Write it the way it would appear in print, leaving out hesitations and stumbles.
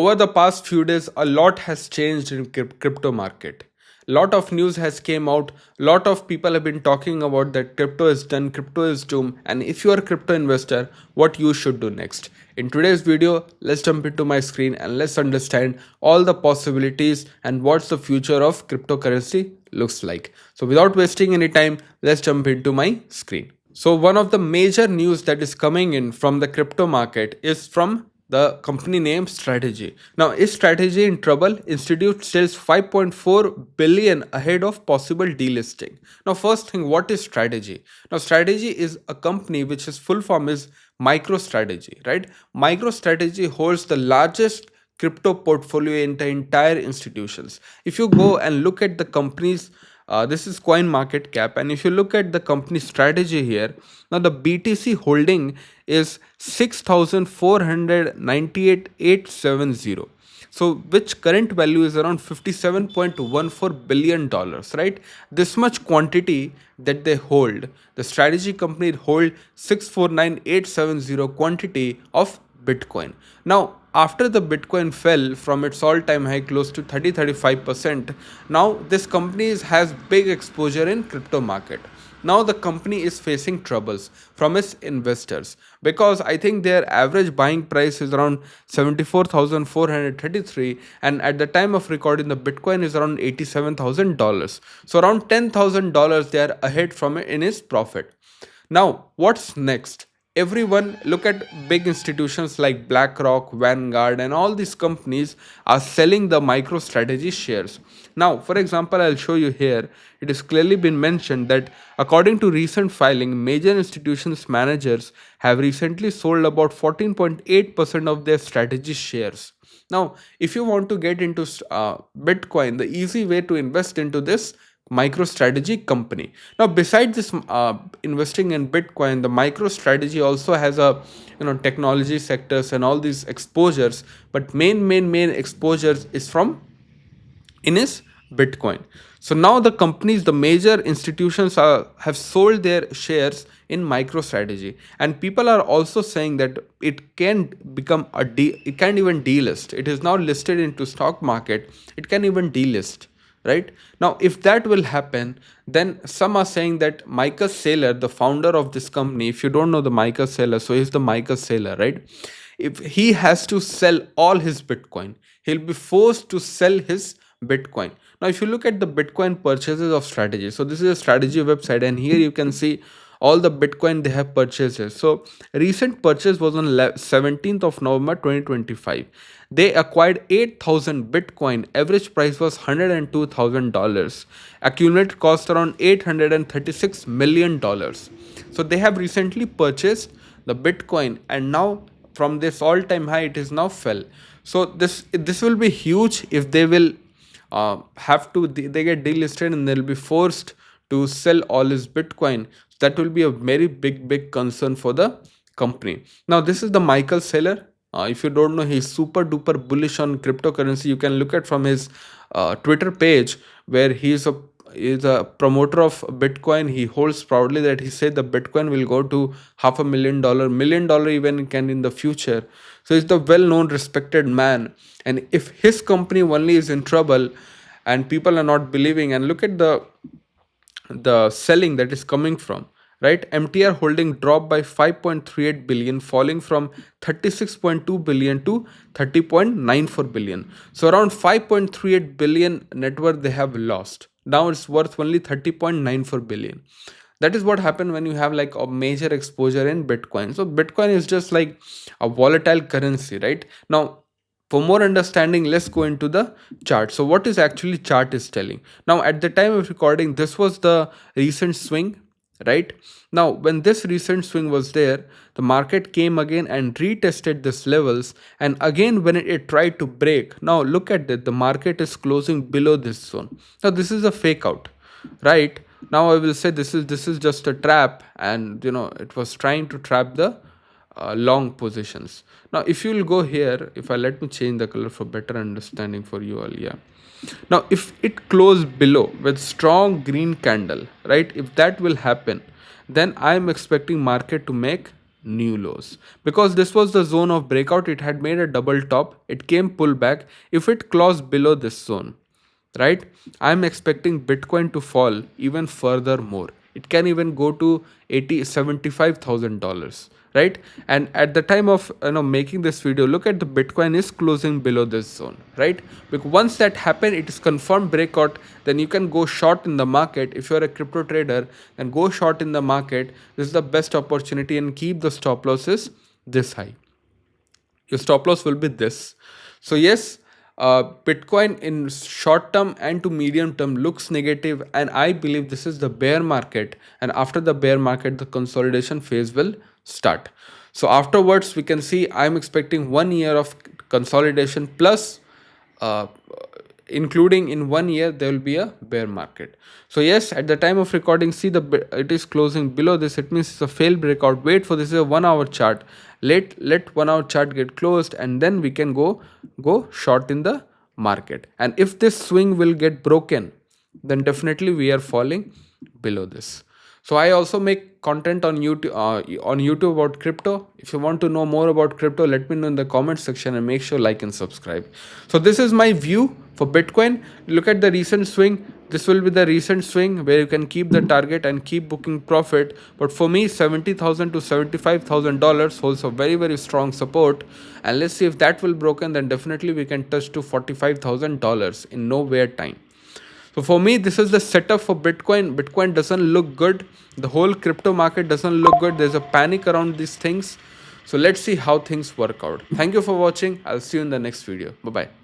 Over the past few days, a lot has changed in crypto market. Lot of news has came out. Lot of people have been talking about that crypto is done, crypto is doomed, and if you are a crypto investor, what you should do next. In today's video, let's jump into my screen and let's understand all the possibilities and what's the future of cryptocurrency looks like. So without wasting any time, let's jump into my screen. So one of the major news that is coming in from the crypto market is from the company name Strategy. Now, is Strategy in trouble? Institute sells 5.4 billion ahead of possible delisting. Now, first thing, what is Strategy? Now, Strategy is a company which is full form is MicroStrategy, right? MicroStrategy holds the largest crypto portfolio in the entire institutions. If you go and look at the company's this is coin market cap, and if you look at the company strategy here, now the BTC holding is 6,498,870, so which current value is around $57.14 billion, right? This much quantity that they hold, the strategy company hold 649,870 quantity of Bitcoin. Now, after the Bitcoin fell from its all-time high close to 35%, now this company has big exposure in crypto market. Now the company is facing troubles from its investors because I think their average buying price is around 74,433, and at the time of recording the Bitcoin is around $87,000. So around $10,000 they are ahead from it in its profit. Now what's next? Everyone look at big institutions like BlackRock, Vanguard, and all these companies are selling the MicroStrategy shares. Now, for example, I'll show you here. It has clearly been mentioned that according to recent filing, major institutions managers have recently sold about 14.8% of their strategy shares. Now, if you want to get into Bitcoin, the easy way to invest into this MicroStrategy company. Now, besides this investing in Bitcoin, the MicroStrategy also has a technology sectors and all these exposures, but main exposures is from in is Bitcoin. So now the companies, the major institutions have sold their shares in MicroStrategy, and people are also saying that it can become it can even delist. It is now listed into stock market. It can even delist. Right now, if that will happen, then some are saying that Michael Saylor, the founder of this company, if you don't know the Michael Saylor, so he's the Michael Saylor, right? If he has to sell all his Bitcoin, he'll be forced to sell his Bitcoin. Now, if you look at the Bitcoin purchases of strategy, so this is a strategy website, and here you can see all the Bitcoin they have purchases. So recent purchase was on 17th of November 2025. They acquired 8,000 Bitcoin. Average price was $102,000. Accumulated cost around $836 million. So they have recently purchased the Bitcoin, and now from this all-time high, it is now fell. So this will be huge if they will have to they get delisted and they'll be forced to sell all his Bitcoin. That will be a very big concern for the company. Now, this is the Michael Saylor. If you don't know, he's super duper bullish on cryptocurrency. You can look at from his Twitter page where he's a promoter of Bitcoin. He holds proudly that he said the Bitcoin will go to $500,000, $1 million even can in the future. So he's the well-known, respected man. And if his company only is in trouble and people are not believing, and look at the selling that is coming from, right? MTR holding dropped by 5.38 billion, falling from 36.2 billion to 30.94 billion. So around 5.38 billion net worth they have lost. Now it's worth only 30.94 billion. That is what happened when you have like a major exposure in Bitcoin. So Bitcoin is just like a volatile currency, right? Now, for more understanding, let's go into the chart. So what is actually chart is telling? Now, at the time of recording, this was the recent swing, right? Now, when this recent swing was there, the market came again and retested this levels, and again when it tried to break, now look at it, the market is closing below this zone. Now this is a fake out, right? Now I will say this is just a trap, and it was trying to trap the long positions. Now if you will go here, if I let me change the color for better understanding for you all, yeah. Now if it closed below with strong green candle, right, if that will happen, then I am expecting market to make new lows, because this was the zone of breakout. It had made a double top, it came pull back. If it closed below this zone, right, I'm expecting Bitcoin to fall even further more. It can even go to 75,000 dollars, right? And at the time of making this video, look at the Bitcoin is closing below this zone, right? Because once that happen, it is confirmed breakout, then you can go short in the market. If you're a crypto trader, then go short in the market. This is the best opportunity, and keep the stop losses this high. Your stop loss will be this. So yes, Bitcoin in short term and to medium term looks negative, and I believe this is the bear market, and after the bear market the consolidation phase will start. So afterwards we can see I'm expecting 1 year of consolidation plus, uh, including in 1 year there will be a bear market. So yes, at the time of recording, see it is closing below this. It means it's a failed breakout. Wait for this is a 1 hour chart. Let 1 hour chart get closed, and then we can go short in the market. And if this swing will get broken, then definitely we are falling below this. So I also make content on YouTube about crypto. If you want to know more about crypto, let me know in the comment section, and make sure like and subscribe. So this is my view for Bitcoin. Look at the recent swing. This will be the recent swing where you can keep the target and keep booking profit. But for me, $70,000 to $75,000 holds a very strong support. And let's see if that will broken, then definitely we can touch to $45,000 in nowhere time. So for me, this is the setup for Bitcoin. Bitcoin doesn't look good. The whole crypto market doesn't look good. There's a panic around these things. So let's see how things work out. Thank you for watching. I'll see you in the next video. Bye bye.